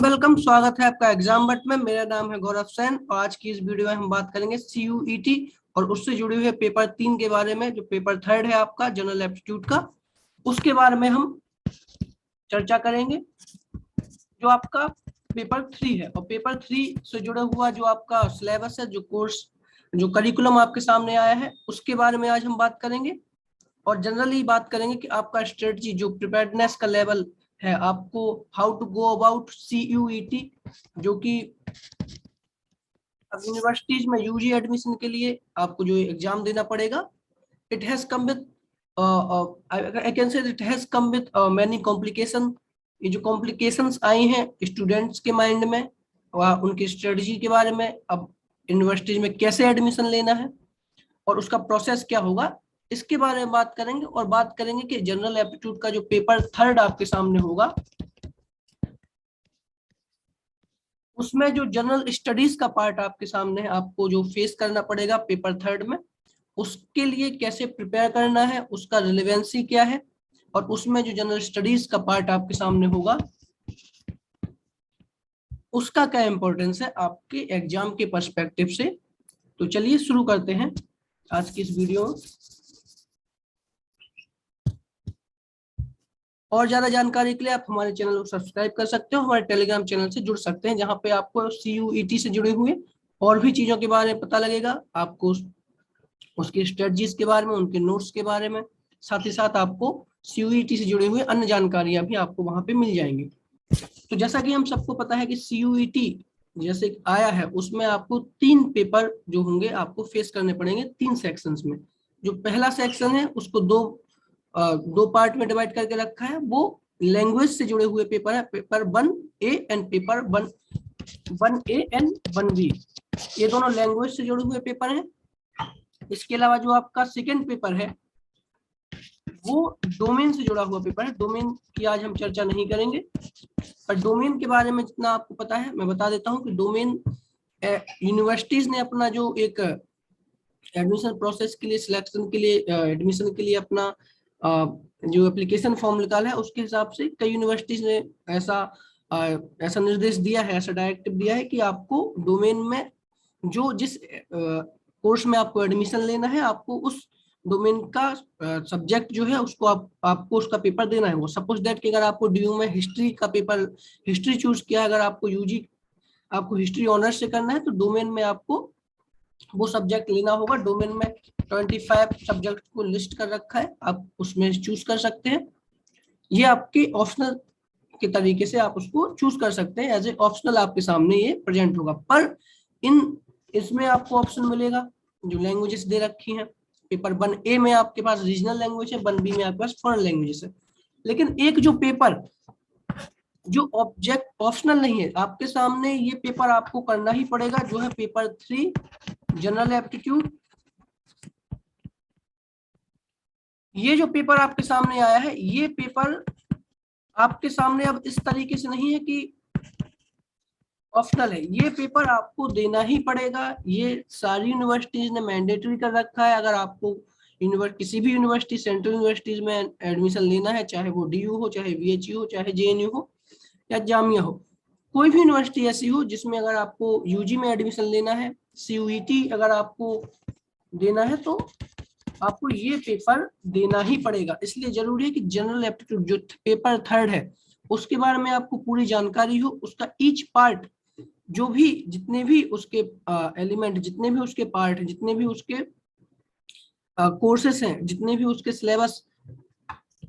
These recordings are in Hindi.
वेलकम। स्वागत है आपका एग्जाम बट में। मेरा नाम है गौरव सैन और आज की इस वीडियो में हम बात करेंगे CUET और उससे जुड़े हुए पेपर 3 के बारे में। जो पेपर 3 है आपका जनरल एप्टीट्यूड का, उसके बारे में हम चर्चा करेंगे। जो आपका पेपर 3 है और पेपर 3 से जुड़ा हुआ जो आपका सिलेबस है, जो कोर्स, जो करिकुलम आपके सामने आया है, उसके बारे में आज हम बात करेंगे। और जनरली बात करेंगे कि आपका स्ट्रेटजी, जो प्रिपेयर्डनेस का लेवल है, आपको how to go about CUET, जो कि अब यूनिवर्सिटीज में UG एडमिशन के लिए आपको जो एग्जाम देना पड़ेगा, it has come with I can say it has come with many complication. ये जो कॉम्प्लिकेशंस आई हैं स्टूडेंट्स के माइंड में और उनकी स्ट्रेटजी के बारे में, अब यूनिवर्सिटीज में कैसे एडमिशन लेना है और उसका प्रोसेस क्या होगा, इसके बारे में बात करेंगे। और बात करेंगे कि जनरल एप्टीट्यूड का जो पेपर 3 आपके सामने होगा, उसमें जो जनरल स्टडीज का पार्ट आपके सामने है, आपको जो फेस करना पड़ेगा पेपर 3 में, उसके लिए कैसे प्रिपेयर करना है, उसका रिलेवेंसी क्या है, और उसमें जो जनरल स्टडीज का पार्ट आपके सामने होगा, उसका क्या इंपॉर्टेंस है आपके एग्जाम के पर्सपेक्टिव से। तो चलिए शुरू करते हैं आज की इस वीडियो में। और ज्यादा जानकारी के लिए आप हमारे चैनल को सब्सक्राइब कर सकते हो, हमारे टेलीग्राम चैनल से जुड़ सकते हैं, जहां पे आपको CUET से जुड़े हुए और भी चीजों के बारे में पता लगेगा। आपको उसकी स्ट्रेटजीज के बारे में, उनके नोट्स के बारे में, साथ ही साथ आपको CUET से जुड़े हुए अन्य जानकारियां भी आपको वहां पे मिल जाएंगी। तो जैसा कि हम सबको पता है कि CUET जैसे आया है, उसमें आपको 3 पेपर जो होंगे आपको फेस करने पड़ेंगे 3 सेक्शंस में। जो पहला सेक्शन है उसको दो पार्ट में डिवाइड करके रखा है। वो लैंग्वेज से जुड़े हुए पेपर है, paper 1A and paper 1A and 1B। ये दोनों लैंग्वेज से जुड़े हुए पेपर हैं। इसके अलावा जो आपका सेकेंड पेपर है वो डोमेन से जुड़ा हुआ पेपर है। डोमेन की आज हम चर्चा नहीं करेंगे, पर डोमेन के बारे में जितना आपको पता है मैं बता देता हूँ कि डोमेन यूनिवर्सिटीज ने अपना जो एक एडमिशन प्रोसेस के लिए, सिलेक्शन के लिए, एडमिशन के लिए अपना जो एप्लीकेशन फॉर्म निकाला है, उसके हिसाब से कई यूनिवर्सिटीज ने ऐसा निर्देश दिया है, ऐसा डायरेक्टिव दिया है कि आपको डोमेन में जो जिस कोर्स में आपको एडमिशन लेना है, आपको उस डोमेन का सब्जेक्ट जो है उसको आपको उसका पेपर देना है। वो सपोज दैट कि अगर आपको DU में हिस्ट्री का पेपर, हिस्ट्री चूज किया, अगर आपको UG आपको हिस्ट्री ऑनर्स से करना है, तो डोमेन में आपको वो सब्जेक्ट लेना होगा। डोमेन में 25 सब्जेक्ट को लिस्ट कर रखा है, आप उसमें चूज कर सकते हैं। ये आपके ऑप्शनल के तरीके से आप उसको चूज कर सकते हैं, एज ए ऑप्शनल आपके सामने ये प्रेजेंट होगा। पर इसमें आपको ऑप्शन मिलेगा जो लैंग्वेजेस दे रखी हैं। पेपर 1A में आपके पास रीजनल लैंग्वेज है, 1B में आपके पास फॉरेन लैंग्वेजेस है। लेकिन एक जो पेपर जो ऑब्जेक्ट ऑप्शनल नहीं है, आपके सामने ये पेपर आपको करना ही पड़ेगा, जो है पेपर 3 जनरल एप्टीट्यूड। ये जो पेपर आपके सामने आया है, ये पेपर आपके सामने अब इस तरीके से नहीं है कि ऑप्शनल है, ये पेपर आपको देना ही पड़ेगा। ये सारी यूनिवर्सिटीज ने मैंडेटरी कर रखा है। अगर आपको किसी भी यूनिवर्सिटी, सेंट्रल यूनिवर्सिटीज में एडमिशन लेना है, चाहे वो DU हो, चाहे VHU हो, चाहे JNU हो या जामिया हो, कोई भी यूनिवर्सिटी ऐसी हो जिसमें अगर आपको UG में एडमिशन लेना है, CUET अगर आपको देना है, तो आपको ये पेपर देना ही पड़ेगा। इसलिए जरूरी है कि जनरल एप्टीट्यूड जो पेपर 3 है, उसके बारे में आपको पूरी जानकारी हो। उसका ईच पार्ट, जो भी जितने भी उसके एलिमेंट, जितने भी उसके पार्ट हैं, जितने भी उसके कोर्सेस हैं, जितने भी उसके सिलेबस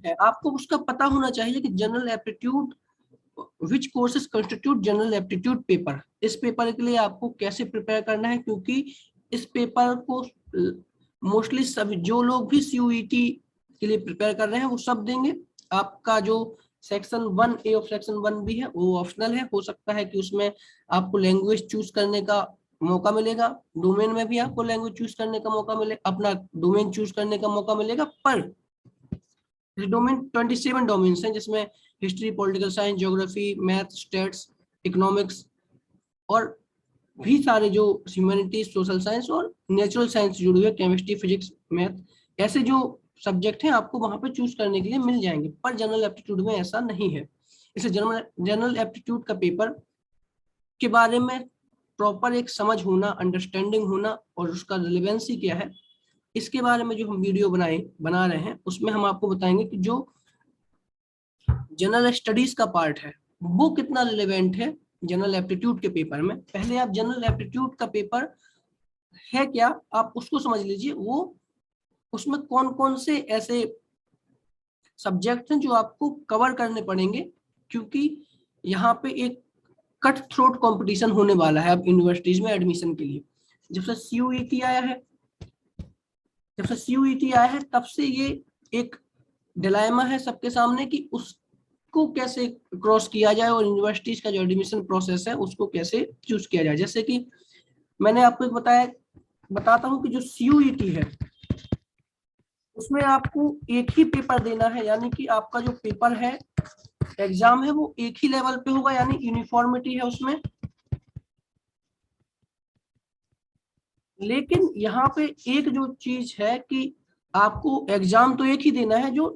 है, आपको उसका पता होना चाहिए कि general aptitude, which courses constitute general aptitude paper. इस पेपर के लिए आपको कैसे प्रिपेयर करना है, क्योंकि इस पेपर को मोस्टली सभी जो लोग भी CUET के लिए प्रिपेयर कर रहे हैं वो सब देंगे। आपका जो सेक्शन 1A और सेक्शन 1B है वो ऑप्शनल है। हो सकता है कि उसमें आपको लैंग्वेज चूज करने का मौका मिलेगा, डोमेन में भी आपको लैंग्वेज चूज करने का मौका मिले, अपना डोमेन चूज करने का मौका मिलेगा। पर डोमेन 27 डोमेन्स हैं, जिसमें history, political science, geography, math, states, economics और भी सारे जो ह्यूमैनिटीज, सोशल साइंस और नेचुरल साइंस जुड़े हुए, केमिस्ट्री, फिजिक्स, मैथ, ऐसे जो सब्जेक्ट हैं आपको वहां पे चूज करने के लिए मिल जाएंगे। पर जनरल एप्टीट्यूड में ऐसा नहीं है। इसे जनरल एप्टीट्यूड का पेपर के बारे में प्रॉपर एक समझ होना, अंडरस्टैंडिंग होना और उसका रिलेवेंसी क्या है, इसके बारे में जो हम वीडियो बना रहे हैं उसमें हम आपको बताएंगे कि जो जनरल स्टडीज का पार्ट है वो कितना रिलेवेंट है जनरल एप्टीट्यूड के पेपर में। पहले आप जनरल एप्टीट्यूड का पेपर है क्या आप उसको समझ लीजिए, वो उसमें कौन कौन से ऐसे सब्जेक्ट हैं जो आपको कवर करने पड़ेंगे, क्योंकि यहाँ पे एक कट थ्रोट कंपटीशन होने वाला है अब यूनिवर्सिटीज में एडमिशन के लिए। जब से सीयूईटी आया है तब से ये एक डिलेमा है सबके सामने कि उसको कैसे क्रॉस किया जाए और यूनिवर्सिटीज का जो एडमिशन प्रोसेस है उसको कैसे चूज किया जाए। जैसे कि मैंने आपको बताता हूँ कि जो सीयूईटी है उसमें आपको एक ही पेपर देना है, यानी कि आपका जो पेपर है एग्जाम है वो एक ही लेवल पे होगा, यानी यूनिफॉर्मिटी है उसमें। लेकिन यहाँ पे एक जो चीज है कि आपको एग्जाम तो एक ही देना है जो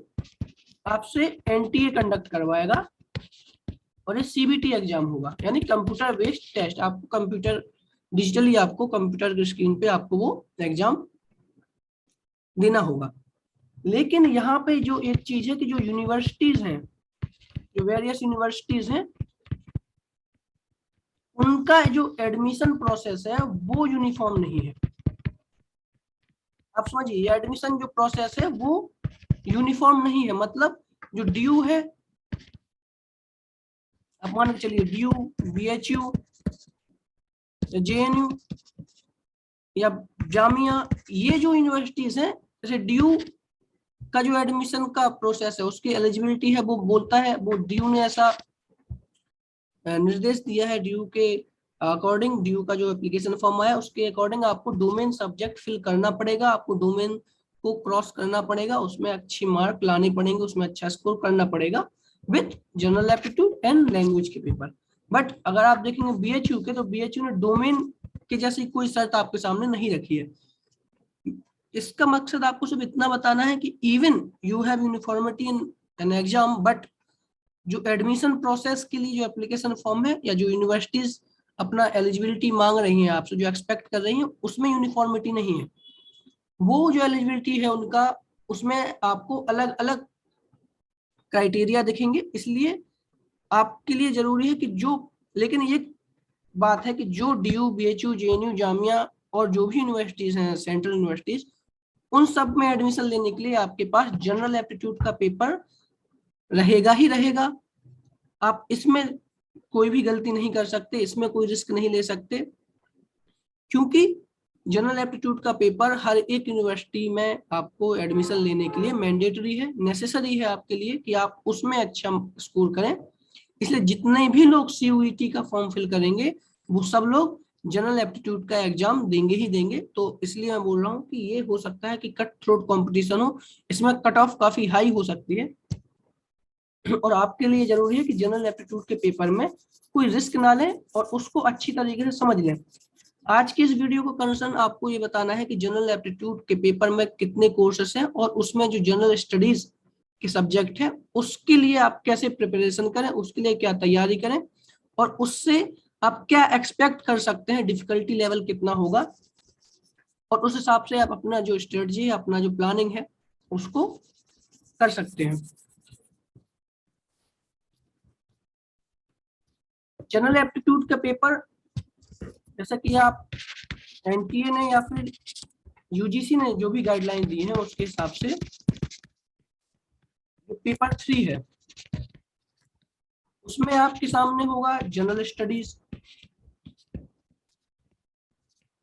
आपसे एनटीए कंडक्ट करवाएगा, और ये सीबीटी एग्जाम होगा, यानी कंप्यूटर बेस्ड टेस्ट। आपको कंप्यूटर डिजिटली आपको कंप्यूटर की स्क्रीन पे आपको वो एग्जाम देना होगा। लेकिन यहाँ पे जो एक चीज है कि जो यूनिवर्सिटीज हैं, जो वेरियस यूनिवर्सिटीज हैं, उनका जो एडमिशन प्रोसेस है वो यूनिफॉर्म नहीं है। आप समझिए, ये एडमिशन जो प्रोसेस है वो यूनिफॉर्म नहीं है। मतलब जो ड्यू है, आप मान के चलिए ड्यू, बीएचयू, जेएनयू या जामिया, ये जो यूनिवर्सिटीज हैं, जैसे ड्यू का जो एडमिशन का प्रोसेस है उसकी एलिजिबिलिटी है वो बोलता है, वो ड्यू ने ऐसा निर्देश दिया है, ड्यू के अकॉर्डिंग, ड्यू का जो एप्लीकेशन फॉर्म आया उसके अकॉर्डिंग आपको डोमेन सब्जेक्ट फिल करना पड़ेगा, आपको डोमेन को क्रॉस करना पड़ेगा, उसमें अच्छी मार्क लाने पड़ेंगे, उसमें अच्छा स्कोर करना पड़ेगा with general aptitude and language के पेपर। बट अगर आप देखेंगे बीएचयू के, तो बीएचयू ने डोमेन के जैसी कोई शर्त आपके सामने नहीं रखी है। इसका मकसद आपको सिर्फ इतना बताना है कि even you have uniformity in an exam, but जो एडमिशन प्रोसेस के लिए जो एप्लीकेशन फॉर्म है या जो यूनिवर्सिटीज अपना एलिजिबिलिटी मांग रही हैं आपसे, जो एक्सपेक्ट कर रही हैं, उसमें यूनिफॉर्मिटी नहीं है। वो जो एलिजिबिलिटी है उनका, उसमें आपको अलग अलग क्राइटेरिया दिखेंगे। इसलिए आपके लिए जरूरी है कि जो, लेकिन ये बात है कि जो डीयू, बीएचयू, जेएनयू, जामिया और जो भी यूनिवर्सिटीज हैं सेंट्रल यूनिवर्सिटीज, उन सब में एडमिशन लेने के लिए आपके पास जनरल एप्टीट्यूड का पेपर रहेगा ही रहेगा। आप इसमें कोई भी गलती नहीं कर सकते, इसमें कोई रिस्क नहीं ले सकते, क्योंकि जनरल एप्टीट्यूड का पेपर हर एक यूनिवर्सिटी में आपको एडमिशन लेने के लिए मैंडेटरी है, नेसेसरी है आपके लिए कि आप उसमें अच्छा स्कोर करें। इसलिए जितने भी लोग सीयूईटी का फॉर्म फिल करेंगे वो सब लोग जनरल एप्टीट्यूड का एग्जाम देंगे ही देंगे। तो इसलिए मैं बोल रहा हूँ कि ये हो सकता है कि कट थ्रोट कंपटीशन हो, इसमें कट ऑफ काफी हाई हो सकती है, और आपके लिए जरूरी है कि जनरल एप्टीट्यूड के पेपर में कोई रिस्क ना लें और उसको अच्छी तरीके से समझ लें। आज की इस वीडियो को कंसर्न आपको ये बताना है कि जनरल एप्टीट्यूड के पेपर में कितने कोर्सेस हैं और उसमें जो जनरल स्टडीज के सब्जेक्ट है उसके लिए आप कैसे प्रिपरेशन करें, उसके लिए क्या तैयारी करें, और उससे आप क्या एक्सपेक्ट कर सकते हैं, डिफिकल्टी लेवल कितना होगा, और उस हिसाब से आप अपना जो स्ट्रेटजी है, अपना जो प्लानिंग है उसको कर सकते हैं। जनरल एप्टीट्यूड का पेपर, जैसा कि आप एनटीए ने या फिर यूजीसी ने जो भी गाइडलाइन दी है उसके हिसाब से पेपर 3 है उसमें आपके सामने होगा general studies.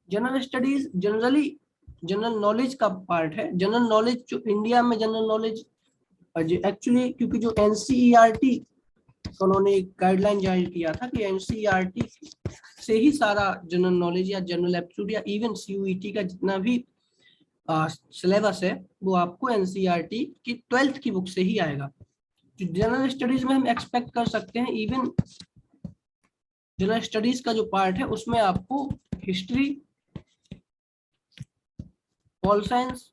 General studies generally general knowledge का पार्ट है। जनरल नॉलेज जो इंडिया में जनरल नॉलेज एक्चुअली, क्योंकि जो एनसीईआरटी उन्होंने गाइडलाइन जारी किया था कि एनसीईआरटी से ही सारा जनरल नॉलेज या जनरल एप्टीट्यूड या इवन सीयूईटी का जितना भी सिलेबस है वो आपको एनसीईआरटी की 12th की बुक से ही आएगा। जो जनरल स्टडीज में हम एक्सपेक्ट कर सकते हैं, इवन जनरल स्टडीज का जो पार्ट है उसमें आपको हिस्ट्री, पॉल साइंस,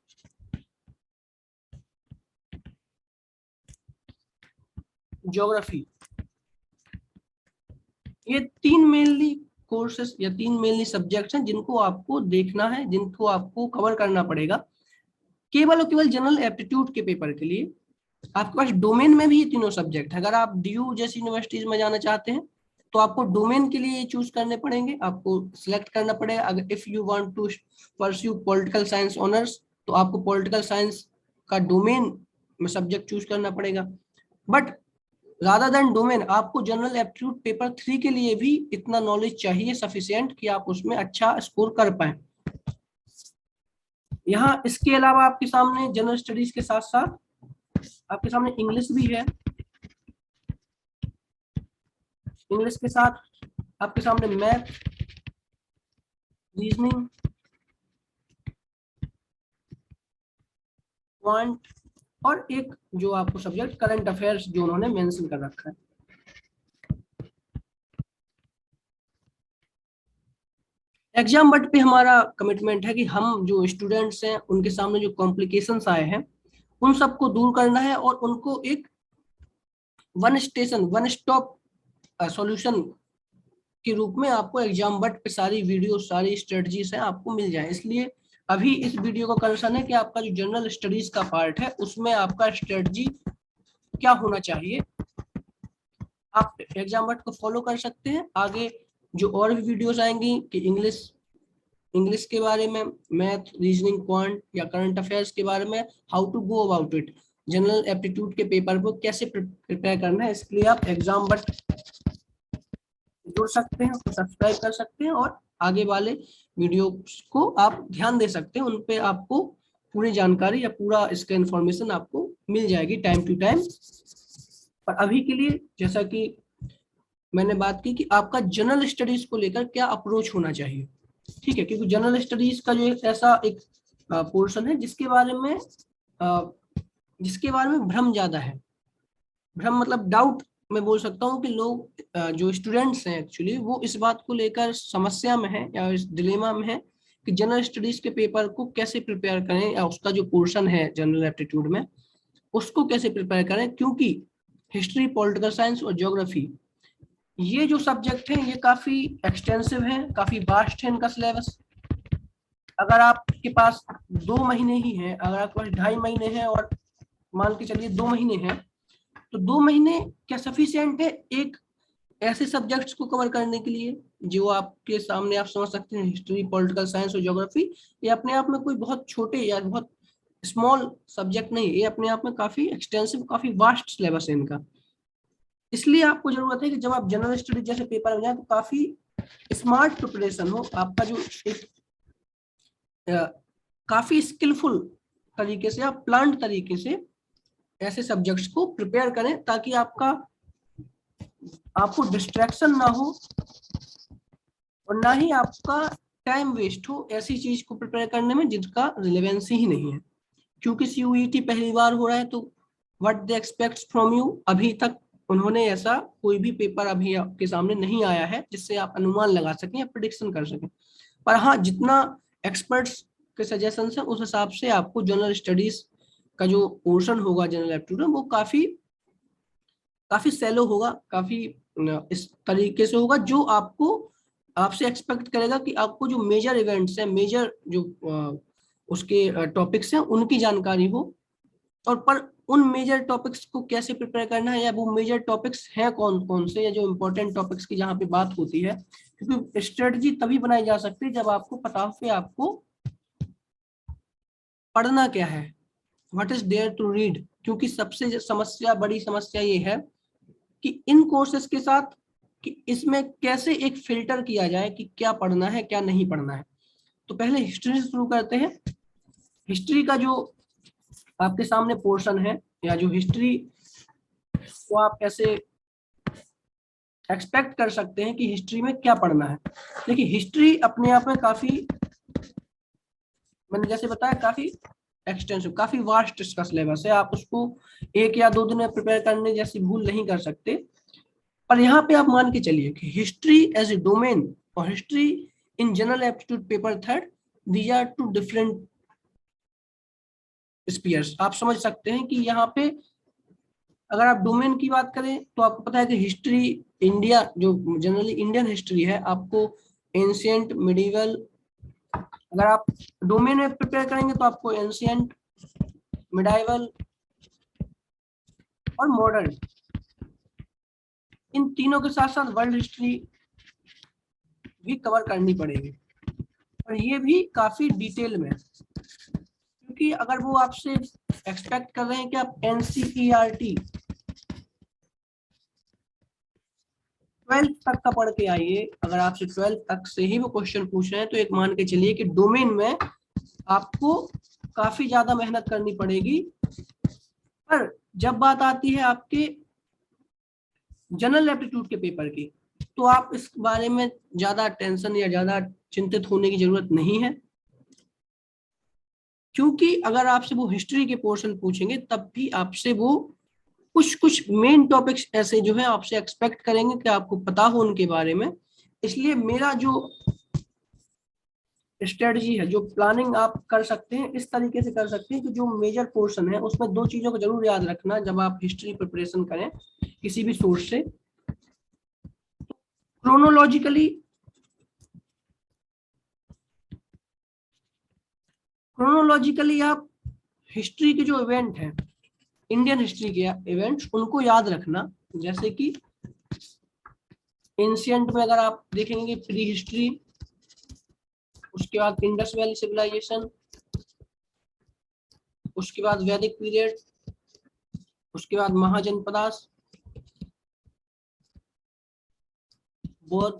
ज्योग्राफी, ये 3 मेनली कोर्सेस या 3 मेनली सब्जेक्ट्स हैं जिनको आपको देखना है, जिनको आपको कवर करना पड़ेगा केवल और केवल जनरल एप्टीट्यूड के पेपर के लिए। आपके पास डोमेन में भी ये तीनों सब्जेक्ट है। अगर आप डीयू जैसी यूनिवर्सिटीज में जाना चाहते हैं तो आपको डोमेन के लिए चूज करने पड़ेंगे, आपको सिलेक्ट करना पड़ेगा। अगर if you want to pursue political science honours तो आपको पॉलिटिकल साइंस का डोमेन में सब्जेक्ट चूज करना पड़ेगा। बट रादर देन डोमेन आपको जनरल एप्टीट्यूड पेपर 3 के लिए भी इतना नॉलेज चाहिए सफिशिएंट कि आप उसमें अच्छा स्कोर कर पाए। यहाँ इसके अलावा आपके सामने जनरल स्टडीज के साथ साथ आपके सामने इंग्लिश भी है। इंग्लिश के साथ आपके सामने मैथ, रीजनिंग, क्वांट और एक जो आपको सब्जेक्ट करंट अफेयर्स जो उन्होंने मेंशन कर रखा है। एग्जाम बट पे हमारा कमिटमेंट है कि हम जो स्टूडेंट्स हैं उनके सामने जो कॉम्प्लिकेशंस आए हैं उन सबको दूर करना है और उनको एक वन स्टॉप सॉल्यूशन के रूप में आपको एग्जाम बट पे सारी वीडियो, सारी स्ट्रेटजीज हैं आपको मिल जाए। इसलिए अभी इस वीडियो का कंसर्न है कि आपका जो जनरल स्टडीज का पार्ट है उसमें आपका स्ट्रेटजी क्या होना चाहिए। आप एग्जाम बट को फॉलो कर सकते हैं। आगे जो और भी वीडियोस आएंगी कि इंग्लिश के बारे में, मैथ, रीजनिंग, क्वांट या करंट अफेयर्स के बारे में, how to go about it, general aptitude के पेपर को कैसे प्रिपेयर करना है, इसके लिए आप एग्जाम बट जुड़ सकते हैं, उसको सब्सक्राइब कर सकते हैं और आगे वाले वीडियो को आप ध्यान दे सकते हैं। उन पे आपको पूरी जानकारी या पूरा इसका इंफॉर्मेशन आपको मिल जाएगी टाइम टू टाइम। पर अभी के लिए जैसा कि मैंने बात की कि आपका जनरल स्टडीज को लेकर क्या अप्रोच होना चाहिए, ठीक है, क्योंकि जनरल स्टडीज का जो एक ऐसा एक पोर्शन है जिसके बारे में भ्रम ज्यादा है। भ्रम मतलब डाउट मैं बोल सकता हूँ कि लोग जो स्टूडेंट्स हैं एक्चुअली वो इस बात को लेकर समस्या में है या इस डिलेमा में है कि जनरल स्टडीज के पेपर को कैसे प्रिपेयर करें या उसका जो पोर्शन है जनरल एप्टीट्यूड में उसको कैसे प्रिपेयर करें, क्योंकि हिस्ट्री, पॉलिटिकल साइंस और ज्योग्राफी ये जो सब्जेक्ट हैं ये काफी एक्सटेंसिव हैं, काफी वास्ट है इनका सिलेबस। अगर आपके पास 2 महीने ही है, अगर आपके पास 2.5 महीने हैं और मान के चलिए 2 महीने हैं, तो 2 महीने क्या सफिशिएंट है एक ऐसे सब्जेक्ट्स को कवर करने के लिए जो आपके सामने आप समझ सकते हैं हिस्ट्री, पॉलिटिकल साइंस और ज्योग्राफी। ये अपने आप में कोई बहुत छोटे या बहुत स्मॉल सब्जेक्ट नहीं, ये अपने आप में काफी एक्सटेंसिव, काफी वास्ट सिलेबस है इनका। इसलिए आपको जरूरत है कि जब आप जनरल स्टडी जैसे पेपर में जाए तो काफी स्मार्ट प्रिपरेशन हो आपका, जो एक काफी स्किलफुल तरीके से, आप प्लान्ड तरीके से ऐसे सब्जेक्ट्स को प्रिपेयर करें ताकि आपको डिस्ट्रैक्शन ना हो और ना ही आपका टाइम वेस्ट हो ऐसी चीज को प्रिपेयर करने में जिसका रिलेवेंसी ही नहीं है। क्योंकि CUET पहली बार हो रहा है तो what they expect from you, अभी तक उन्होंने ऐसा कोई भी पेपर अभी आपके सामने नहीं आया है जिससे आप अनुमान लगा सकें या प्रिडिक्शन कर सकें। पर हाँ, जितना एक्सपर्ट्स के सजेशन है उस हिसाब से आपको जनरल स्टडीज का जो पोर्शन होगा जनरल एप्टीट्यूड वो काफी काफी सैलो होगा, काफी इस तरीके से होगा जो आपसे एक्सपेक्ट करेगा कि आपको जो मेजर इवेंट्स हैं, मेजर जो उसके टॉपिक्स हैं उनकी जानकारी हो, और पर उन मेजर टॉपिक्स को कैसे प्रिपेयर करना है या वो मेजर टॉपिक्स हैं कौन कौन से, या जो इम्पोर्टेंट टॉपिक्स की जहाँ पे बात होती है। क्योंकि स्ट्रेटजी तभी बनाई जा सकती है जब आपको पता हो कि आपको पढ़ना क्या है, what is there to read. क्योंकि सबसे बड़ी समस्या ये है कि इन कोर्सेज के साथ कि इसमें कैसे एक फिल्टर किया जाए कि क्या पढ़ना है क्या नहीं पढ़ना है। तो पहले हिस्ट्री से शुरू करते हैं। हिस्ट्री का जो आपके सामने पोर्शन है या जो हिस्ट्री को आप कैसे एक्सपेक्ट कर सकते हैं कि हिस्ट्री में क्या पढ़ना है। देखिए, हिस्ट्री अपने आप में काफी, मैंने जैसे बताया, काफी एक्सटेंसिव, काफी वास्ट इसका सिलेबस है। आप उसको 1 या 2 दिन में प्रिपेयर करने जैसी भूल नहीं कर सकते। पर यहाँ पे आप मान के चलिए कि हिस्ट्री एज ए डोमेन और history in general aptitude paper 3 these are two different spheres. आप समझ सकते हैं कि यहाँ पे अगर आप डोमेन की बात करें तो आपको पता है कि हिस्ट्री इंडिया, जो जनरली इंडियन हिस्ट्री है, आपको एंशियंट, मिडिवल, अगर आप डोमेन में प्रिपेयर करेंगे तो आपको एंशियंट, मिडाइवल और मॉडर्न, इन तीनों के साथ साथ वर्ल्ड हिस्ट्री भी कवर करनी पड़ेगी, और ये भी काफी डिटेल में, क्योंकि अगर वो आपसे एक्सपेक्ट कर रहे हैं कि आप एनसीईआरटी 12th तक का पढ़ के आइए, अगर आपसे 12th तक से ही वो क्वेश्चन पूछ रहे हैं, तो एक मान के चलिए कि डोमेन में आपको काफी ज्यादा मेहनत करनी पड़ेगी। पर जब बात आती है आपके जनरल एप्टीट्यूड के पेपर की, तो आप इस बारे में ज्यादा टेंशन या ज्यादा चिंतित होने की जरूरत नहीं है, क्योंकि अगर आपसे वो हिस्ट्री के पोर्शन पूछेंगे तब भी आपसे वो कुछ कुछ मेन टॉपिक्स ऐसे जो है आपसे एक्सपेक्ट करेंगे कि आपको पता हो उनके बारे में। इसलिए मेरा जो स्ट्रेटजी है, जो प्लानिंग आप कर सकते हैं, इस तरीके से कर सकते हैं कि जो मेजर पोर्शन है उसमें दो चीजों को जरूर याद रखना जब आप हिस्ट्री प्रिपरेशन करें किसी भी सोर्स से। क्रोनोलॉजिकली आप हिस्ट्री के जो इवेंट हैं, इंडियन हिस्ट्री के इवेंट्स, उनको याद रखना। जैसे कि एंशियंट में अगर आप देखेंगे प्री हिस्ट्री, उसके बाद इंडस वैली सिविलाइजेशन, उसके बाद वैदिक पीरियड, उसके बाद महाजनपदास, बौद्ध,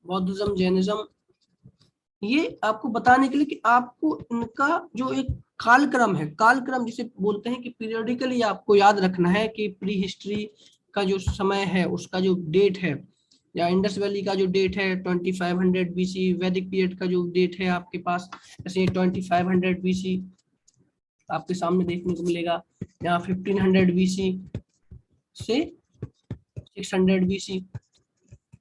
बौद्धिज्म, जैनिज्म, ये आपको बताने के लिए कि आपको इनका जो एक कालक्रम है, कालक्रम जिसे बोलते हैं कि पीरियोडिकली आपको याद रखना है कि प्री हिस्ट्री का जो समय है उसका जो डेट है, या इंडस वैली का जो डेट है 2500 बीसी, वैदिक पीरियड का जो डेट है आपके पास जैसे 2500 बीसी आपके सामने देखने को मिलेगा, यहाँ 1500 बीसी से 600 बीसी।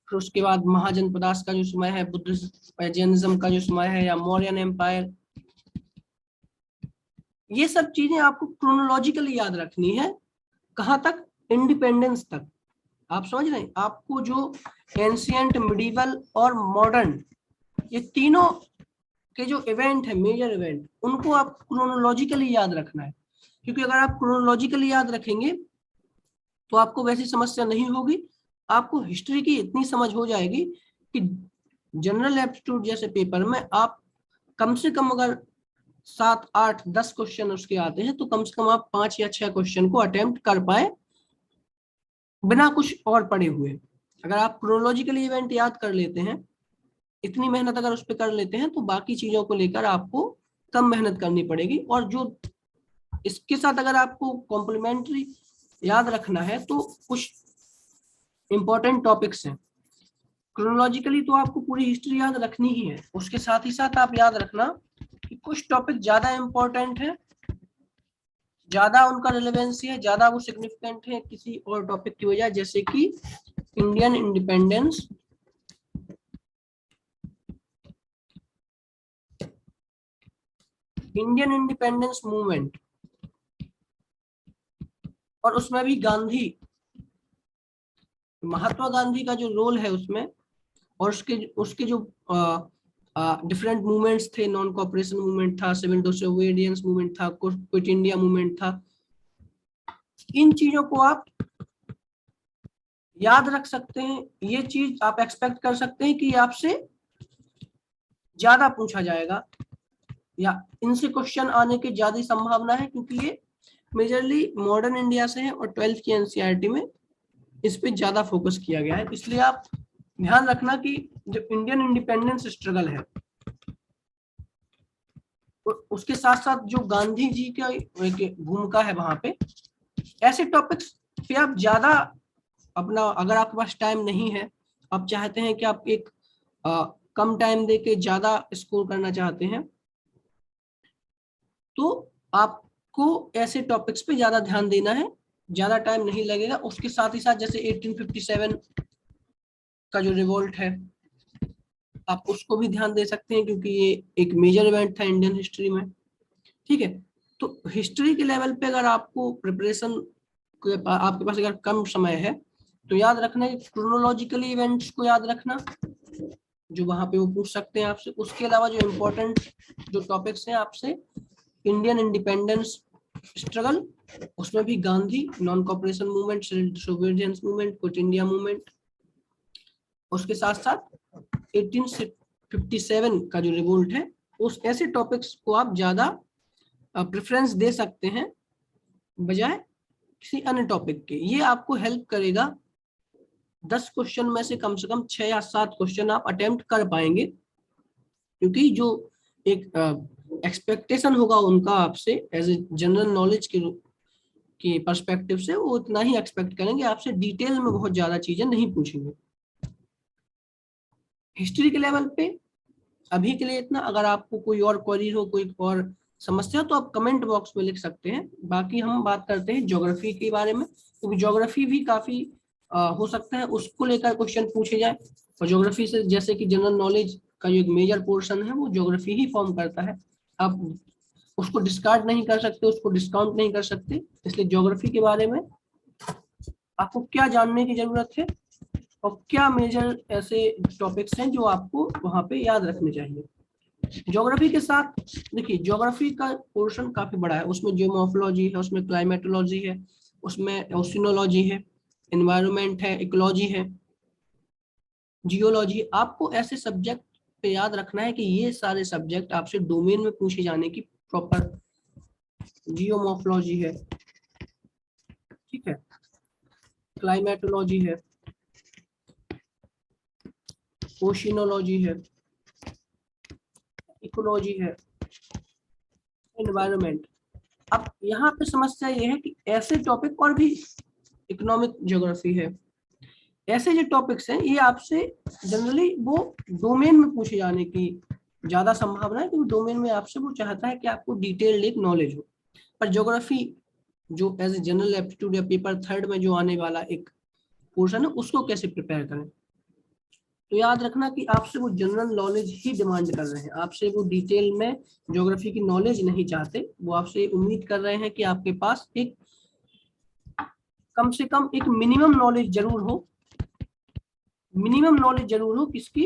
फिर उसके बाद महाजनपदास का जो समय है, बुद्ध जैनिज्म का जो समय है, या मौर्यन एम्पायर, ये सब चीजें आपको क्रोनोलॉजिकली याद रखनी है। कहां तक? इंडिपेंडेंस तक। आप समझ रहे हैं? आपको जो एंशियंट, मिडिवल और मॉडर्न, ये तीनों के जो इवेंट है, मेजर इवेंट, उनको आप क्रोनोलॉजिकली याद रखना है, क्योंकि अगर आप क्रोनोलॉजिकली याद रखेंगे तो आपको वैसी समस्या नहीं होगी। आपको हिस्ट्री की इतनी समझ हो जाएगी कि जनरल एप्टीट्यूड जैसे पेपर में आप कम से कम अगर 7, 8, 10 क्वेश्चन उसके आते हैं तो कम से कम आप 5 या 6 क्वेश्चन को अटेम्प्ट कर पाए बिना कुछ और पढ़े हुए। अगर आप क्रोनोलॉजिकली इवेंट याद कर लेते हैं, इतनी मेहनत अगर उस पर कर लेते हैं, तो बाकी चीजों को लेकर आपको कम मेहनत करनी पड़ेगी। और जो इसके साथ अगर आपको कॉम्प्लीमेंट्री याद रखना है तो कुछ इंपॉर्टेंट टॉपिक्स हैं। क्रोनोलॉजिकली तो आपको पूरी हिस्ट्री याद रखनी ही है, उसके साथ ही साथ आप याद रखना कि कुछ टॉपिक ज्यादा इंपॉर्टेंट है, ज्यादा उनका रिलेवेंसी है, ज्यादा वो सिग्निफिकेंट है किसी और टॉपिक की वजह, जैसे कि Indian independence, Indian independence movement, और उसमें भी गांधी, महात्मा गांधी का जो रोल है उसमें, और उसके उसके जो डिफरेंट मूवमेंट्स थे, नॉन कॉपरेशन मूवमेंट था, सिविल डिसोबीडियंस मूवमेंट था, क्विट इंडिया मूवमेंट था, इन चीजों को आप याद रख सकते हैं। ये चीज आप एक्सपेक्ट कर सकते हैं कि आपसे ज्यादा पूछा जाएगा, या इनसे क्वेश्चन आने की ज्यादा संभावना है, क्योंकि ये मेजरली मॉडर्न इंडिया से है और 12th की एनसीईआरटी में इस पे ज्यादा फोकस किया गया है। इसलिए आप ध्यान रखना कि जो इंडियन इंडिपेंडेंस स्ट्रगल है उसके साथ साथ जो गांधी जी का भूमिका है वहां पे, ऐसे टॉपिक्स पे आप ज्यादा अपना, अगर आपके पास टाइम नहीं है, आप चाहते हैं कि आप एक कम टाइम दे के ज्यादा स्कोर करना चाहते हैं, तो आपको ऐसे टॉपिक्स पे ज्यादा ध्यान देना है, ज्यादा टाइम नहीं लगेगा। उसके साथ ही साथ जैसे 1857 का जो रिवोल्ट है, आप उसको भी ध्यान दे सकते हैं क्योंकि ये एक मेजर इवेंट था इंडियन हिस्ट्री में। ठीक है, तो हिस्ट्री के लेवल पे अगर आपको प्रिपरेशन आपके पास अगर कम समय है तो याद रखना है क्रोनोलॉजिकली इवेंट्स को याद रखना, जो वहां पे वो पूछ सकते हैं आपसे। उसके अलावा जो इम्पोर्टेंट जो टॉपिक्स हैं आपसे, इंडियन इंडिपेंडेंस स्ट्रगल, उसमें भी Gandhi, non cooperation movement, disobedience movement, quit India movement. उसके साथ साथ 1857 का जो रिवोल्ट है, उस ऐसे टॉपिक्स को आप ज्यादा प्रेफरेंस दे सकते हैं बजाय किसी अन्य टॉपिक के। ये आपको हेल्प करेगा 10 क्वेश्चन में से कम 6 या 7 क्वेश्चन आप अटेम्प्ट कर पाएंगे, क्योंकि जो एक एक्सपेक्टेशन होगा उनका आपसे एज ए जनरल नॉलेज के पर्सपेक्टिव से, वो उतना ही एक्सपेक्ट करेंगे आपसे, डिटेल में बहुत ज्यादा चीजें नहीं पूछेंगे। हिस्ट्री के लेवल पे अभी के लिए इतना। अगर आपको कोई और क्वेरी हो, कोई और समस्या, तो आप कमेंट बॉक्स में लिख सकते हैं। बाकी हम बात करते हैं ज्योग्राफी के बारे में, क्योंकि ज्योग्राफी भी काफी हो सकता है उसको लेकर क्वेश्चन पूछे जाए। और ज्योग्राफी से जैसे कि जनरल नॉलेज का जो एक मेजर पोर्शन है वो ज्योग्राफी ही फॉर्म करता है, आप उसको डिस्कार्ड नहीं कर सकते, उसको डिस्काउंट नहीं कर सकते। इसलिए ज्योग्राफी के बारे में आपको क्या जानने की जरूरत है और क्या मेजर ऐसे टॉपिक्स हैं जो आपको वहां पे याद रखने चाहिए। ज्योग्राफी के साथ देखिए, ज्योग्राफी का पोर्शन काफी बड़ा है, उसमें जियोमॉर्फोलॉजी है, उसमें क्लाइमेटोलॉजी है, उसमें ओशिनोलॉजी है, एनवायरनमेंट है, इकोलॉजी है, जियोलॉजी। आपको ऐसे सब्जेक्ट पे याद रखना है कि ये सारे सब्जेक्ट आपसे डोमेन में पूछे जाने की प्रॉपर। जियोमॉर्फोलॉजी है, ठीक है, क्लाइमेटोलॉजी है, ओशिनोलॉजी है, इकोलॉजी है, एनवायरनमेंट। अब यहाँ पे समस्या ये है कि ऐसे टॉपिक, और भी इकोनॉमिक ज्योग्राफी है, ऐसे जो टॉपिक्स हैं ये आपसे जनरली वो डोमेन में पूछे जाने की ज्यादा संभावना है, क्योंकि डोमेन में आपसे वो चाहता है कि आपको डिटेल्ड एक नॉलेज हो। पर ज्योग्राफी जो एज ए जनरल एप्टीट्यूड या पेपर 3 में जो आने वाला एक पोर्शन है, उसको कैसे प्रिपेयर करें। तो याद रखना कि आपसे वो जनरल नॉलेज ही डिमांड कर रहे हैं, आपसे वो डिटेल में ज्योग्राफी की नॉलेज नहीं चाहते। वो आपसे उम्मीद कर रहे हैं कि आपके पास एक कम से कम एक मिनिमम नॉलेज जरूर हो, मिनिमम नॉलेज जरूर हो किसकी,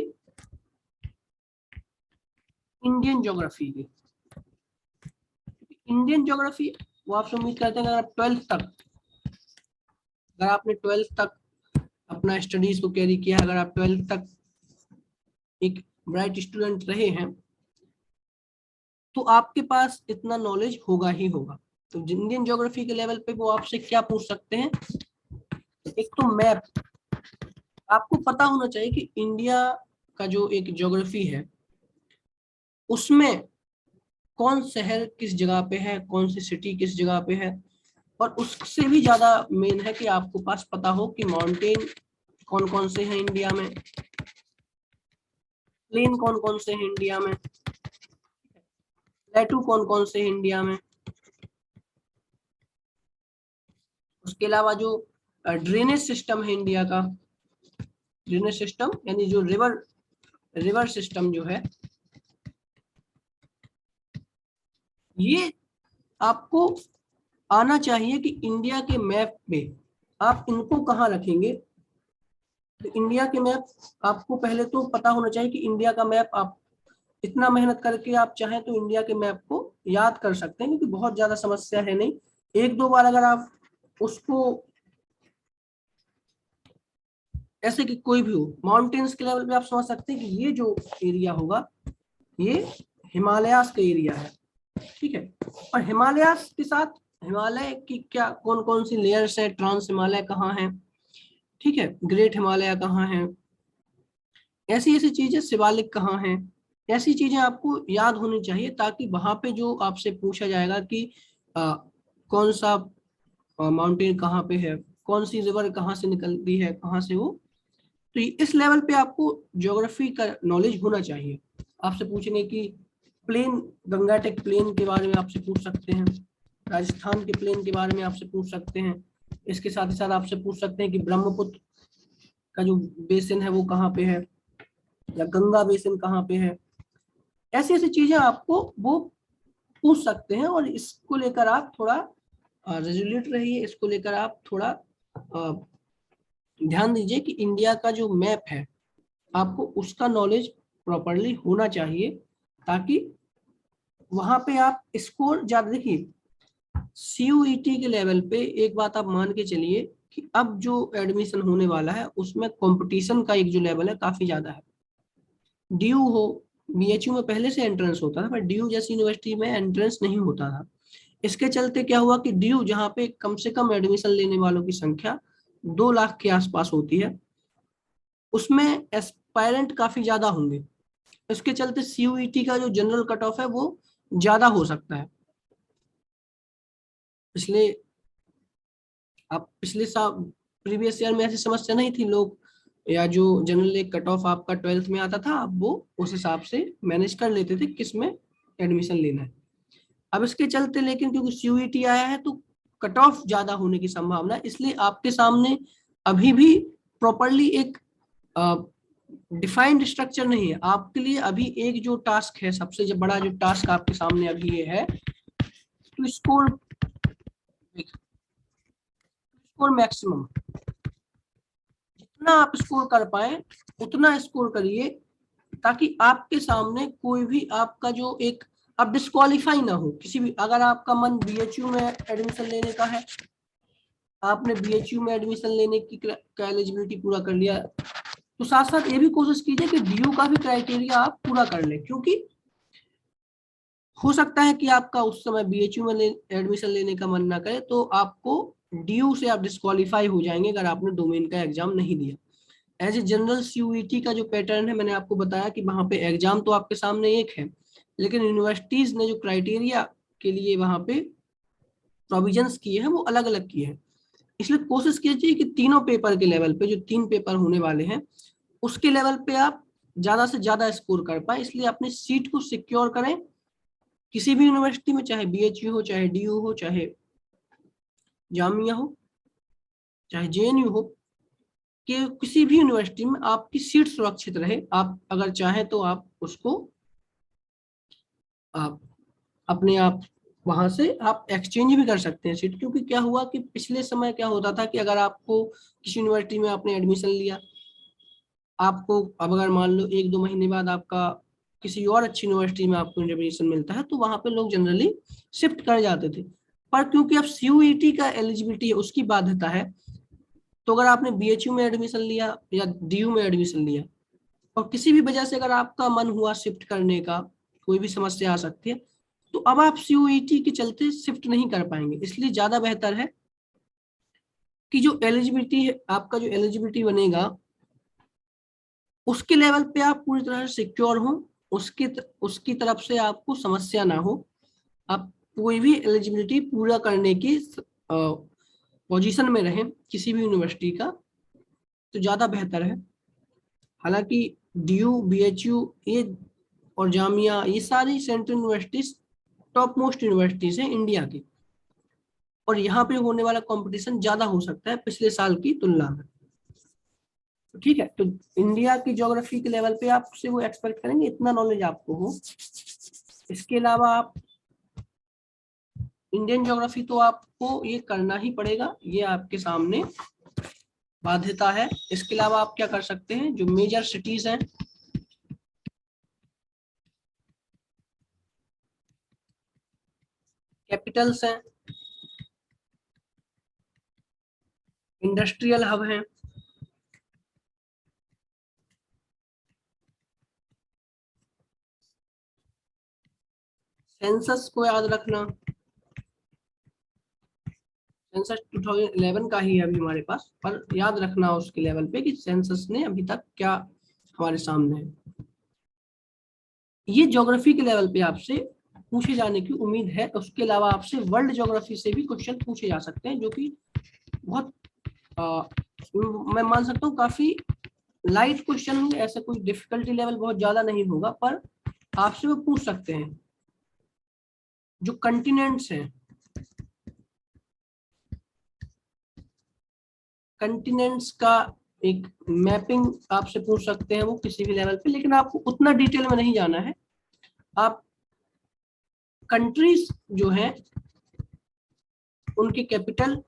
इंडियन ज्योग्राफी की। इंडियन ज्योग्राफी वो आपसे उम्मीद करते हैं अगर आप 12th तक, अगर आपने 12th तक अपना स्टडीज को कैरी किया, अगर आप 12th तक एक ब्राइट स्टूडेंट रहे हैं, तो आपके पास इतना नॉलेज होगा ही होगा। तो इंडियन ज्योग्राफी के लेवल पे वो आपसे क्या पूछ सकते हैं, एक तो मैप। आपको पता होना चाहिए कि इंडिया का जो एक ज्योग्राफी है उसमें कौन शहर किस जगह पे है, कौन सी सिटी किस जगह पे है। और उससे भी ज्यादा मेन है कि आपको पास पता हो कि माउंटेन कौन कौन से हैं इंडिया में, प्लेन कौन कौन से हैं इंडिया में, प्लेटू कौन कौन से हैं इंडिया में। उसके अलावा जो ड्रेनेज सिस्टम है इंडिया का, ड्रेनेज सिस्टम यानी जो रिवर सिस्टम जो है, ये आपको आना चाहिए कि इंडिया के मैप पे आप इनको कहाँ रखेंगे। तो इंडिया के मैप आपको पहले तो पता होना चाहिए कि इंडिया का मैप आप इतना मेहनत करके आप चाहें तो इंडिया के मैप को याद कर सकते हैं, क्योंकि बहुत ज्यादा समस्या है नहीं। एक दो बार अगर आप उसको ऐसे कि कोई भी हो, माउंटेन्स के लेवल पे आप समझ सकते हैं कि ये जो एरिया होगा ये हिमालयास का एरिया है, ठीक है। और हिमालयास के साथ हिमालय की क्या कौन कौन सी लेयर्स है, ट्रांस हिमालय कहाँ है, ठीक है, ग्रेट हिमालय कहाँ है, ऐसी ऐसी चीजें, शिवालिक कहाँ है, ऐसी चीजें आपको याद होनी चाहिए, ताकि वहां पे जो आपसे पूछा जाएगा कि कौन सा माउंटेन कहाँ पे है, कौन सी रिवर कहाँ से निकलती है, कहाँ से वो, तो इस लेवल पे आपको ज्योग्राफी का नॉलेज होना चाहिए। आपसे पूछेंगे कि प्लेन, गंगाटेक प्लेन के बारे में आपसे पूछ सकते हैं, राजस्थान के प्लेन के बारे में आपसे पूछ सकते हैं। इसके साथ ही साथ आपसे पूछ सकते हैं कि ब्रह्मपुत्र का जो बेसिन है वो कहाँ पे है, या गंगा बेसिन कहाँ पे है, ऐसी ऐसी चीजें आपको वो पूछ सकते हैं। और इसको लेकर आप थोड़ा रेजुलेट रहिए, इसको लेकर आप थोड़ा ध्यान दीजिए कि इंडिया का जो मैप है आपको उसका नॉलेज प्रॉपरली होना चाहिए, ताकि वहां पे आप स्कोर ज्यादा देखिए। सीयूईटी के लेवल पे एक बात आप मान के चलिए कि अब जो एडमिशन होने वाला है उसमें कंपटीशन का एक जो लेवल है काफी ज्यादा है। डीयू हो, बीएचयू में पहले से एंट्रेंस होता था, पर डीयू जैसी यूनिवर्सिटी में एंट्रेंस नहीं होता था। इसके चलते क्या हुआ कि डीयू जहाँ पे कम से कम एडमिशन लेने वालों की संख्या 2 लाख के आसपास होती है, उसमें एस्पायरेंट काफी ज्यादा होंगे। इसके चलते सीयूईटी का जो जनरल कट ऑफ है वो ज्यादा हो सकता है। इसलिए आप पिछले साल प्रीवियस ईयर में ऐसी समस्या नहीं थी, लोग या जो जनरल एक कट ऑफ आपका 12th में आता था, आप वो उस हिसाब से मैनेज कर लेते थे किस में एडमिशन लेना है। अब इसके चलते लेकिन क्योंकि सीयूईटी आया है तो कट ऑफ ज्यादा होने की संभावना है, इसलिए आपके सामने अभी भी प्रॉपरली एक डिफाइंड स्ट्रक्चर नहीं है। आपके लिए अभी एक जो टास्क है, सबसे जो बड़ा जो टास्क आपके सामने अभी ये है, टू स्कोर मैक्सिमम। जितना आप स्कोर कर पाए उतना स्कोर करिए, ताकि आपके सामने कोई भी आपका जो एक अब डिस्क्वालीफाई ना हो किसी भी। अगर आपका मन बीएचयू में एडमिशन लेने का है, आपने बीएचयू में एडमिशन लेने की का एलिजिबिलिटी पूरा कर लिया, तो साथ साथ ये भी कोशिश कीजिए कि डीयू का भी क्राइटेरिया आप पूरा कर लें, क्योंकि हो सकता है कि आपका उस समय बीएचयू में एडमिशन लेने का मन ना करे, तो आपको डीयू से आप डिस्क्वालीफाई हो जाएंगे अगर आपने डोमेन का एग्जाम नहीं दिया। एज ए जनरल सीयूईटी का जो पैटर्न है, मैंने आपको बताया कि वहां पे एग्जाम तो आपके सामने एक है, लेकिन यूनिवर्सिटीज ने जो क्राइटेरिया के लिए वहां पे प्रोविजंस किए हैं वो अलग अलग किए हैं। इसलिए कोशिश कीजिए कि तीनों पेपर के लेवल पे, जो 3 पेपर होने वाले हैं, उसके लेवल पे आप ज्यादा से ज्यादा स्कोर कर पाए। इसलिए अपनी सीट को सिक्योर करें किसी भी यूनिवर्सिटी में, चाहे बीएचयू हो, चाहे डीयू हो, चाहे जामिया हो, चाहे जेएनयू हो, कि किसी भी यूनिवर्सिटी में आपकी सीट सुरक्षित रहे। आप अगर चाहें तो आप उसको आप अपने आप वहां से आप एक्सचेंज भी कर सकते हैं सीट। क्योंकि क्या हुआ कि पिछले समय क्या होता था कि अगर आपको किसी यूनिवर्सिटी में आपने एडमिशन लिया, आपको अब अगर मान लो 1-2 महीने बाद आपका किसी और अच्छी यूनिवर्सिटी में आपको एडमिशन मिलता है, तो वहां पे लोग जनरली शिफ्ट कर जाते थे। पर क्योंकि अब सीयूईटी का एलिजिबिलिटी है, उसकी बाध्यता है, तो अगर आपने बीएचयू में एडमिशन लिया या डीयू में एडमिशन लिया और किसी भी वजह से अगर आपका मन हुआ शिफ्ट करने का, कोई भी समस्या आ सकती है, तो अब आप सीयूईटी के चलते शिफ्ट नहीं कर पाएंगे। इसलिए ज्यादा बेहतर है कि जो एलिजिबिलिटी है, आपका जो एलिजिबिलिटी बनेगा उसके लेवल पे आप पूरी तरह से सिक्योर हो, उसकी तरफ से आपको समस्या ना हो, आप कोई भी एलिजिबिलिटी पूरा करने की पोजीशन में रहें किसी भी यूनिवर्सिटी का, तो ज्यादा बेहतर है। हालांकि डीयू, बीएचयू ये और जामिया, ये सारी central universities top most universities हैं इंडिया की, और यहाँ पे होने वाला कंपटीशन ज्यादा हो सकता है पिछले साल की तुलना में। तो ठीक है, तो इंडिया की ज्योग्राफी के लेवल पे आपसे वो एक्सपेक्ट करेंगे इतना नॉलेज आपको हो। इसके अलावा आप इंडियन ज्योग्राफी तो आपको ये करना ही पड़ेगा, ये आपके सामने बाध्यता है। इसके अलावा आप क्या कर सकते हैं, जो मेजर सिटीज हैं, कैपिटल्स हैं, इंडस्ट्रियल हब हैं, सेंसस को याद रखना। सेंसस 2011 का ही है अभी हमारे पास, पर याद रखना उसके लेवल पे कि सेंसस ने अभी तक क्या हमारे सामने है। ये ज्योग्राफी के लेवल पे आपसे पूछे जाने की उम्मीद है। उसके अलावा आपसे वर्ल्ड ज्योग्राफी से भी क्वेश्चन पूछे जा सकते हैं, जो कि बहुत मैं मान सकता हूँ काफी लाइट क्वेश्चन होंगे, ऐसा कोई डिफिकल्टी लेवल बहुत ज्यादा नहीं होगा, पर आपसे वो पूछ सकते हैं। जो कंटिनेंट्स हैं, कंटिनेंट्स का एक मैपिंग आपसे पूछ सकते हैं वो किसी भी लेवल पे, लेकिन आपको उतना डिटेल में नहीं जाना है। आप कंट्रीज जो हैं उनके कैपिटल,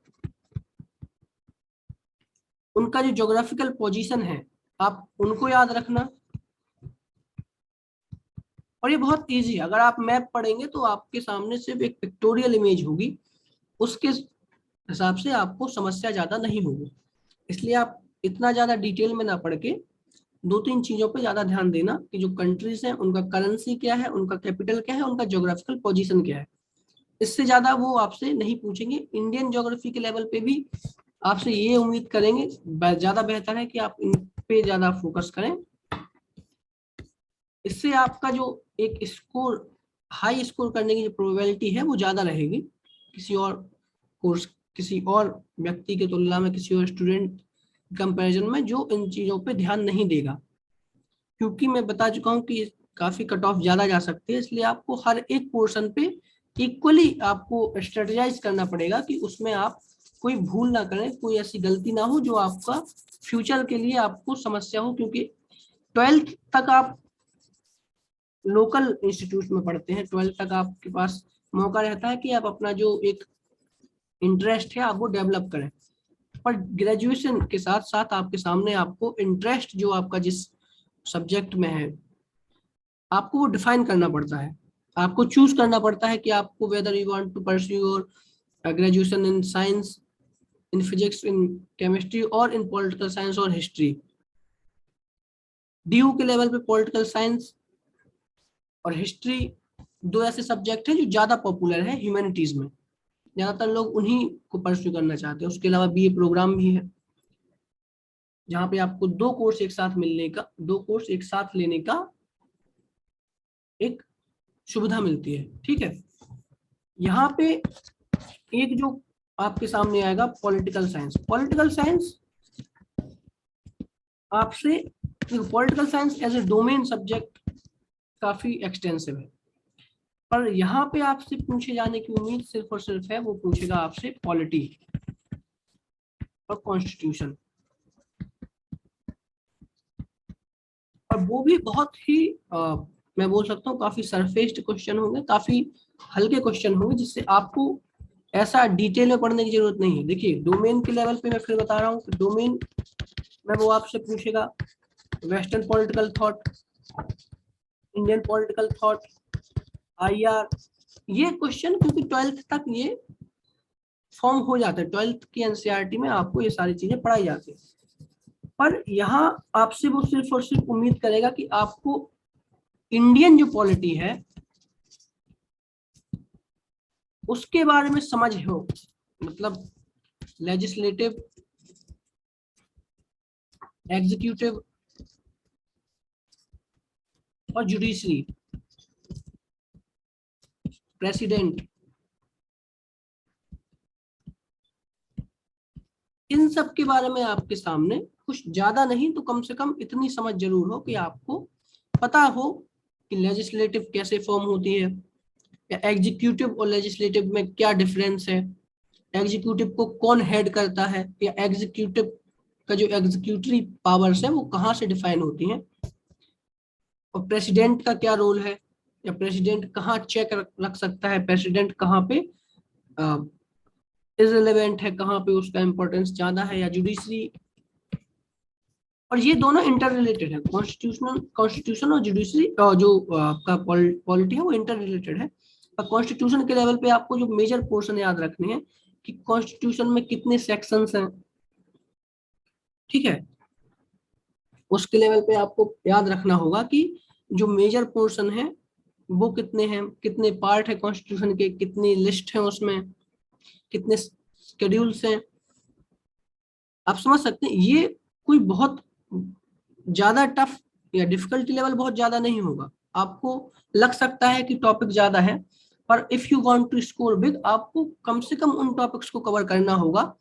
उनका जो ज्योग्राफिकल पोजीशन है, आप उनको याद रखना। और ये बहुत इजी है, अगर आप मैप पढ़ेंगे तो आपके सामने सिर्फ एक पिक्टोरियल इमेज होगी, उसके हिसाब से आपको समस्या ज्यादा नहीं होगी। इसलिए आप इतना ज्यादा डिटेल में ना पढ़ के दो तीन चीजों पे ज्यादा ध्यान देना कि जो कंट्रीज हैं उनका करेंसी क्या है, उनका कैपिटल क्या है, उनका ज्योग्राफिकल पोजीशन क्या है। इससे ज्यादा वो आपसे नहीं पूछेंगे। इंडियन ज्योग्राफी के लेवल पे भी आपसे ये उम्मीद करेंगे, ज्यादा बेहतर है कि आप इन पे ज्यादा फोकस करें। इससे आपका जो एक स्कोर, हाई स्कोर करने की जो प्रोबेबिलिटी है वो ज्यादा रहेगी किसी और कोर्स, किसी और व्यक्ति की तुलना में, किसी और स्टूडेंट कंपैरिजन में जो इन चीजों पे ध्यान नहीं देगा। क्योंकि मैं बता चुका हूँ कि काफी कट ऑफ ज्यादा जा सकती है, इसलिए आपको हर एक पोर्शन पे इक्वली आपको स्ट्रेटेजाइज करना पड़ेगा कि उसमें आप कोई भूल ना करें, कोई ऐसी गलती ना हो जो आपका फ्यूचर के लिए आपको समस्या हो। क्योंकि 12th तक आप लोकल इंस्टीट्यूट में पढ़ते हैं, 12th तक आपके पास मौका रहता है कि आप अपना जो एक इंटरेस्ट है आप वो डेवलप करें। पर ग्रेजुएशन के साथ साथ आपके सामने आपको इंटरेस्ट जो आपका जिस सब्जेक्ट में है आपको वो डिफाइन करना पड़ता है। आपको चूज करना पड़ता है कि आपको whether you want to pursue your graduation in science, in physics, in chemistry और इन पॉलिटिकल साइंस और हिस्ट्री। डीयू के लेवल पे पॉलिटिकल साइंस और हिस्ट्री दो ऐसे सब्जेक्ट हैं जो ज्यादा पॉपुलर है ह्यूमैनिटीज में, ज्यादातर लोग उन्हीं को परस्यू करना चाहते हैं। उसके अलावा बीए प्रोग्राम भी है जहाँ पे आपको दो कोर्स एक साथ मिलने का, दो कोर्स एक साथ लेने का एक सुविधा मिलती है। ठीक है, यहाँ पे एक जो आपके सामने आएगा पॉलिटिकल साइंस। पॉलिटिकल साइंस आपसे, political science as a domain subject काफी एक्सटेंसिव है, पर यहाँ पे आपसे पूछे जाने की उम्मीद सिर्फ और सिर्फ है, वो पूछेगा आपसे पॉलिटी और कॉन्स्टिट्यूशन। और वो भी बहुत ही मैं बोल सकता हूँ काफी सरफेस्ड क्वेश्चन होंगे, काफी हल्के क्वेश्चन होंगे, जिससे आपको ऐसा डिटेल में पढ़ने की जरूरत नहीं है। देखिए डोमेन के लेवल पे मैं फिर बता रहा हूँ कि डोमेन में वो आपसे पूछेगा western political thought, Indian political thought, IR, ये क्वेश्चन क्योंकि 12th तक ये फॉर्म हो जाता है, 12th की एनसीईआरटी में आपको ये सारी चीजें पढ़ाई जाती है। पर यहाँ आपसे वो सिर्फ और सिर्फ उम्मीद करेगा कि आपको इंडियन जो पॉलिटी है उसके बारे में समझ हो, मतलब लेजिस्लेटिव, एग्जीक्यूटिव और जुडिशरी, प्रेसिडेंट, इन सब के बारे में आपके सामने कुछ ज्यादा नहीं तो कम से कम इतनी समझ जरूर हो कि आपको पता हो कि लेजिस्लेटिव कैसे फॉर्म होती है, या एग्जीक्यूटिव और लेजिस्लेटिव में क्या डिफरेंस है, एग्जीक्यूटिव को कौन हेड करता है, या एग्जीक्यूटिव का जो एग्जीक्यूटरी पावर्स है वो कहाँ से डिफाइन होती हैं, और प्रेसिडेंट का क्या रोल है, या प्रेसिडेंट कहाँ चेक रख सकता है, प्रेसिडेंट कहाँ पे इररिलेवेंट है, कहाँ पे उसका इंपॉर्टेंस ज्यादा है, या जुडिशरी। और ये दोनों इंटर रिलेटेड है, कॉन्स्टिट्यूशन और जुडिशरी जो आपका पॉलिटी है वो इंटर रिलेटेड है। और कॉन्स्टिट्यूशन के लेवल पे आपको जो मेजर पोर्शन याद रखने हैं कि कॉन्स्टिट्यूशन में कितने सेक्शंस हैं। ठीक है, उसके लेवल पे आपको याद रखना होगा कि जो मेजर पोर्शन है वो कितने हैं, कितने पार्ट है कॉन्स्टिट्यूशन के, कितनी लिस्ट है उसमें, कितने शेड्यूल्स हैं। आप समझ सकते हैं ये कोई बहुत ज्यादा टफ या डिफिकल्टी लेवल बहुत ज्यादा नहीं होगा। आपको लग सकता है कि टॉपिक ज्यादा है, पर if you want to score big आपको कम से कम उन टॉपिक्स को कवर करना होगा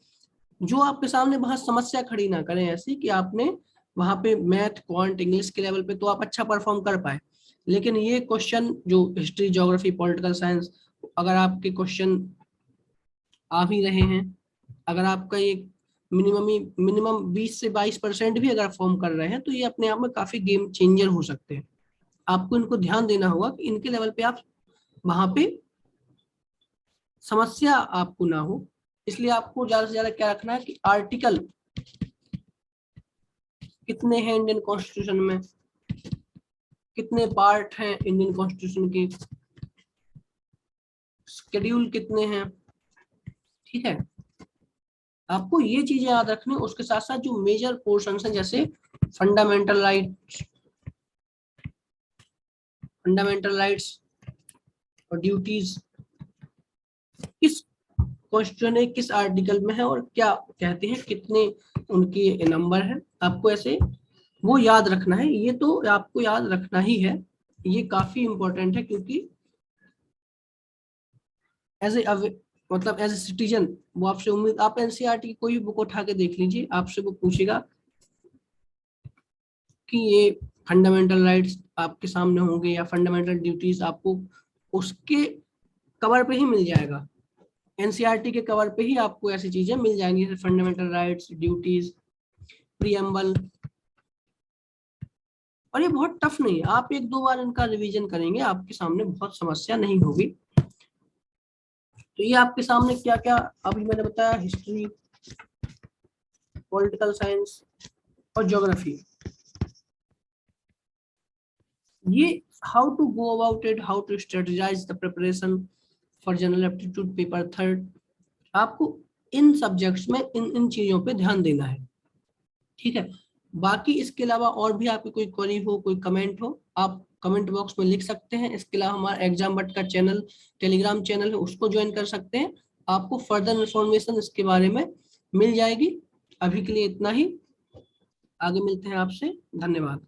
जो आपके सामने बहुत समस्या खड़ी ना करें ऐसी कि आपने वहां पे मैथ, क्वांट, इंग्लिश के लेवल पे तो आप अच्छा परफॉर्म कर पाए, लेकिन ये क्वेश्चन जो हिस्ट्री, ज्योग्राफी, पॉलिटिकल साइंस, अगर आपके क्वेश्चन आ भी रहे हैं, अगर आपका ये मिनिमम 20 से 22% भी अगर फॉर्म कर रहे हैं तो ये अपने आप में काफी गेम चेंजर हो सकते हैं। आपको इनको ध्यान देना होगा कि इनके लेवल पे आप वहां पे समस्या आपको ना हो। इसलिए आपको ज्यादा से ज्यादा क्या रखना है कि आर्टिकल कितने हैं इंडियन कॉन्स्टिट्यूशन में, कितने पार्ट हैं इंडियन कॉन्स्टिट्यूशन के, शेड्यूल कितने हैं, ठीक है। आपको ये चीजें याद रखनी। उसके साथ साथ जो मेजर पोर्शन है जैसे फंडामेंटल राइट्स और ड्यूटीज किस कॉन्स्टिट्यूशन है, किस आर्टिकल में है और क्या कहते हैं, कितने उनके नंबर है, आपको ऐसे वो याद रखना है। ये तो आपको याद रखना ही है, ये काफी इंपॉर्टेंट है क्योंकि एज ए मतलब एज ए सिटीजन वो आपसे उम्मीद, आप एनसीईआरटी की कोई भी बुक उठा के देख लीजिए, आपसे वो पूछेगा कि ये फंडामेंटल राइट्स आपके सामने होंगे या फंडामेंटल ड्यूटीज, आपको उसके कवर पे ही मिल जाएगा। एनसीईआरटी के कवर पे ही आपको ऐसी चीजें मिल जाएंगी जैसे फंडामेंटल राइट्स, ड्यूटीज, प्रीएम्बल। और ये बहुत टफ नहीं है, आप 1-2 बार इनका रिवीजन करेंगे आपके सामने बहुत समस्या नहीं होगी। तो ये आपके सामने क्या क्या अभी मैंने बताया, हिस्ट्री, पॉलिटिकल साइंस और ज्योग्राफी, ये how to go about it, how to strategize the preparation for general aptitude paper 3, आपको इन सब्जेक्ट्स में इन इन चीजों पे ध्यान देना है, ठीक है। बाकी इसके अलावा और भी आपकी कोई क्वेरी हो, कोई कमेंट हो, आप कमेंट बॉक्स में लिख सकते हैं। इसके अलावा हमारा एग्जाम बट का चैनल, टेलीग्राम चैनल है, उसको ज्वाइन कर सकते हैं, आपको फर्दर इंफॉर्मेशन इसके बारे में मिल जाएगी। अभी के लिए इतना ही, आगे मिलते हैं आपसे, धन्यवाद।